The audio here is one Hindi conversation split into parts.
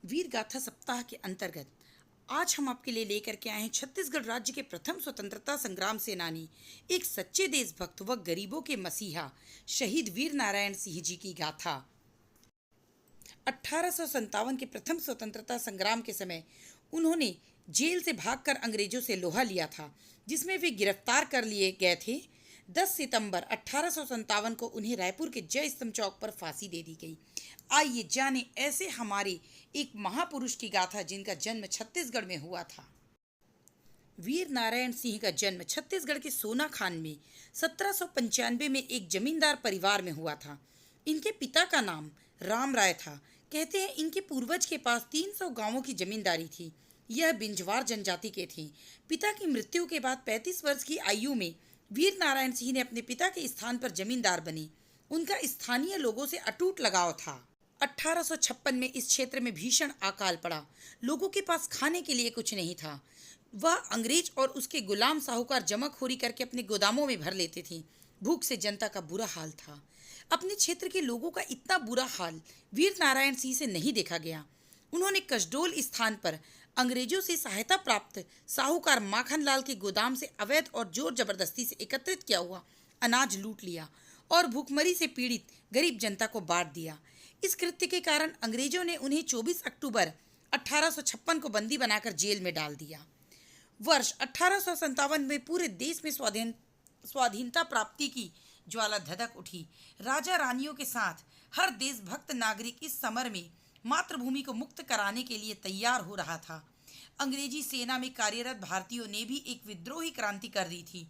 वीर गाथा सप्ताह के अंतर्गत आज हम आपके लिए लेकर के आए हैं छत्तीसगढ़ राज्य के प्रथम स्वतंत्रता संग्राम सेनानी, एक सच्चे देशभक्त व गरीबों के मसीहा शहीद वीर नारायण सिंह जी की गाथा। 1857 के प्रथम स्वतंत्रता संग्राम के समय उन्होंने जेल से भागकर अंग्रेजों से लोहा लिया था, जिसमें वे गिरफ्तार कर लिए गए थे। 10 सितंबर 1857 को उन्हें रायपुर के जय स्तंभ चौक पर फांसी दे दी गई। आइए जाने ऐसे हमारे एक महापुरुष की गाथा जिनका जन्म छत्तीसगढ़ में हुआ था। वीर नारायण सिंह का जन्म छत्तीसगढ़ के सोनाखान में 1795 में एक जमींदार परिवार में हुआ था। इनके पिता का नाम राम राय था। कहते हैं इनके पूर्वज के पास 300 गांवों की जमींदारी थी। यह बिंजवार जनजाति के थे। पिता की मृत्यु के बाद 35 वर्ष की आयु में वीर नारायण सिंह ने अपने पिता के स्थान पर जमींदार बने। उनका स्थानीय लोगों से अटूट लगाव था। 1856 में इस क्षेत्र में भीषण अकाल पड़ा। लोगों के पास खाने के लिए कुछ नहीं था। वह अंग्रेज और उसके गुलाम साहूकार जमाखोरी करके अपने गोदामों में भर लेते थे। भूख से जनता का बुरा हाल था। अपने क्षेत्र के लोगों का इतना बुरा हाल वीर नारायण सिंह से नहीं देखा गया। उन्होंने कसडोल स्थान पर अंग्रेजों से सहायता प्राप्त साहूकार माखनलाल के गोदाम से अवैध और जोर जबरदस्ती से एकत्रित किया हुआ अनाज लूट लिया और भूखमरी से पीड़ित गरीब जनता को बांट दिया। इस कृत्य के कारण अंग्रेजों ने उन्हें 24 अक्टूबर 1856 को बंदी बनाकर जेल में डाल दिया। वर्ष 1857 में पूरे देश में स्वाधीनता प्राप्ति की ज्वाला धधक उठी। राजा रानियों के साथ हर देशभक्त नागरिक इस समर में मातृभूमि को मुक्त कराने के लिए तैयार हो रहा था। अंग्रेजी सेना में कार्यरत भारतीयों ने भी एक विद्रोही क्रांति कर दी थी।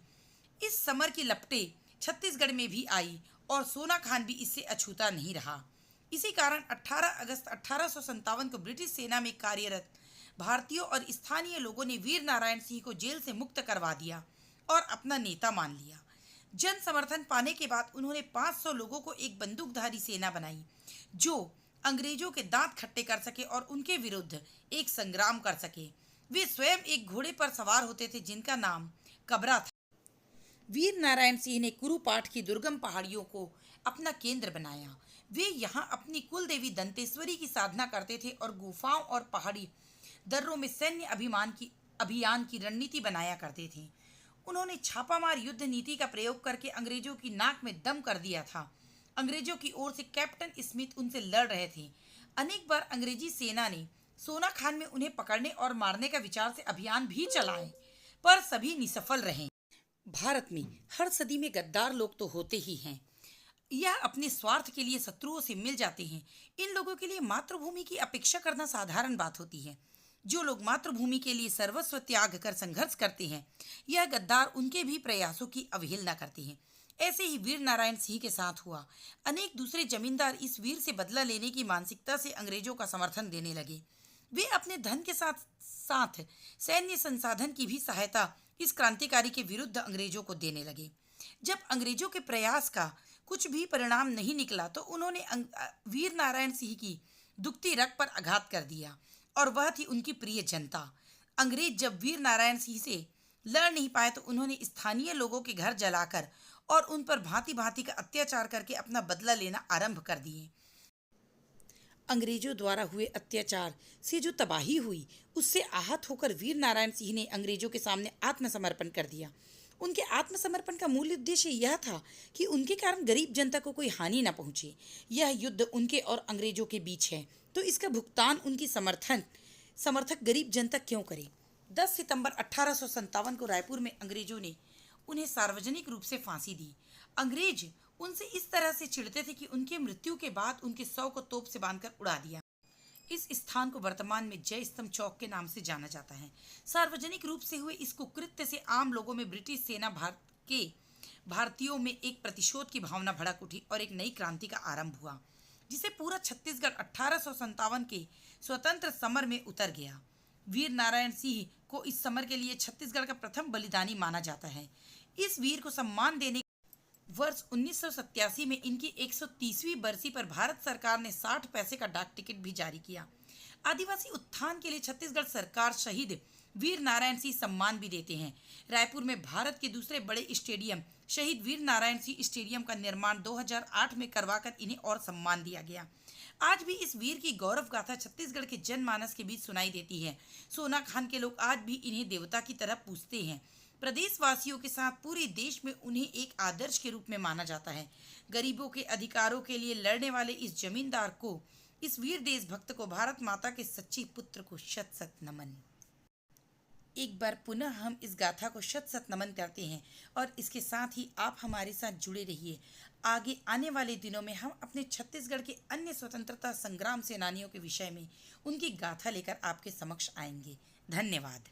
इस समर की लपटें छत्तीसगढ़ में भी आई और सोनाखान भी इससे अछूता नहीं रहा। इसी कारण 18 अगस्त 1857 को ब्रिटिश सेना में कार्यरत भारतीयों और स्थानीय लोगों ने वीर नारायण सिंह को जेल से मुक्त करवा दिया और अपना नेता मान लिया। जन समर्थन पाने के बाद उन्होंने 500 लोगों को एक बंदूकधारी सेना बनाई, जो अंग्रेजों के दांत खट्टे कर सके और उनके विरुद्ध एक संग्राम कर सके। वे स्वयं एक घोड़े पर सवार होते थे जिनका नाम कबरा था। वीर नारायण सिंह ने कुरुपाठ की दुर्गम पहाड़ियों को अपना केंद्र बनाया। वे यहाँ अपनी कुल देवी दंतेश्वरी की साधना करते थे और गुफाओं और पहाड़ी दर्रों में सैन्य अभियान की रणनीति बनाया करते थे। उन्होंने छापामार युद्ध नीति का प्रयोग करके अंग्रेजों की नाक में दम कर दिया था। अंग्रेजों की ओर से कैप्टन स्मिथ उनसे लड़ रहे थे। अनेक बार अंग्रेजी सेना ने सोनाखान में उन्हें पकड़ने और मारने का विचार से अभियान भी चलाए, पर सभी निसफल रहे। भारत में हर सदी में गद्दार लोग तो होते ही हैं। यह अपने स्वार्थ के लिए शत्रुओं से मिल जाते हैं। इन लोगों के लिए मातृभूमि की अपेक्षा करना साधारण बात होती है। जो लोग मातृभूमि के लिए सर्वस्व त्याग कर संघर्ष करते हैं, यह गद्दार उनके भी प्रयासों की अवहेलना करते हैं। ऐसे ही वीर नारायण सिंह के साथ हुआ। अनेक दूसरे जमींदार इस वीर से बदला लेने की मानसिकता से अंग्रेजों का समर्थन देने लगे। वे अपने धन के साथ साथ सैन्य संसाधन की भी सहायता इस क्रांतिकारी के विरुद्ध अंग्रेजों को देने लगे। जब अंग्रेजों के प्रयास का कुछ भी परिणाम नहीं निकला तो उन्होंने वीर नारायण सिंह की दुखती रग पर आघात कर दिया, और वह थी उनकी प्रिय जनता। अंग्रेज जब वीर नारायण सिंह से लड़ नहीं पाए तो उन्होंने स्थानीय लोगों के घर जलाकर और उन पर भांति भांति का अत्याचार करके अपना बदला लेना आरंभ कर दिए। अंग्रेजों द्वारा हुए अत्याचार से जो तबाही हुई, उससे आहत होकर वीर नारायण सिंह ने अंग्रेजों के सामने आत्मसमर्पण कर दिया। उनके आत्मसमर्पण का मूल उद्देश्य यह था कि उनके कारण गरीब जनता को कोई हानि न पहुंचे। यह युद्ध उनके और अंग्रेजों के बीच है, तो इसका भुगतान उनकी समर्थक गरीब जनता क्यों करे। 10 सितंबर 1857 को रायपुर में अंग्रेजों ने उन्हें सार्वजनिक रूप से फांसी दी। अंग्रेज उनसे इस तरह से चिढ़ते थे कि उनकी मृत्यु के बाद उनके शव को तोप से बांधकर उड़ा दिया। इस स्थान को वर्तमान में जय स्तंभ चौक के नाम से जाना जाता है। सार्वजनिक रूप से हुए इस कुकृत्य से आम लोगों में ब्रिटिश सेना भारतीयों में एक प्रतिशोध की भावना भड़क उठी और एक नई क्रांति का आरंभ हुआ, जिसे पूरा छत्तीसगढ़ 1857 के स्वतंत्र समर में उतर गया। वीर नारायण सिंह को इस समर के लिए छत्तीसगढ़ का प्रथम बलिदानी माना जाता है। इस वीर को सम्मान देने वर्ष 1987 में इनकी 130वीं बरसी पर भारत सरकार ने 60 पैसे का डाक टिकट भी जारी किया। आदिवासी उत्थान के लिए छत्तीसगढ़ सरकार शहीद वीर नारायण सिंह सम्मान भी देते हैं। रायपुर में भारत के दूसरे बड़े स्टेडियम शहीद वीर नारायण सिंह स्टेडियम का निर्माण 2008 में करवाकर इन्हें और सम्मान दिया गया। आज भी इस वीर की गौरव गाथा छत्तीसगढ़ के जनमानस के बीच सुनाई देती है। सोना खान के लोग आज भी इन्हें देवता की तरह पूजते हैं। प्रदेश वासियों के साथ पूरे देश में उन्हें एक आदर्श के रूप में माना जाता है। गरीबों के अधिकारों के लिए लड़ने वाले इस जमींदार को, इस वीर देशभक्त को, भारत माता के सच्चे पुत्र को शत शत नमन। एक बार पुनः हम इस गाथा को शत शत नमन करते हैं और इसके साथ ही आप हमारे साथ जुड़े रहिए। आगे आने वाले दिनों में हम अपने छत्तीसगढ़ के अन्य स्वतंत्रता संग्राम सेनानियों के विषय में उनकी गाथा लेकर आपके समक्ष आएंगे। धन्यवाद।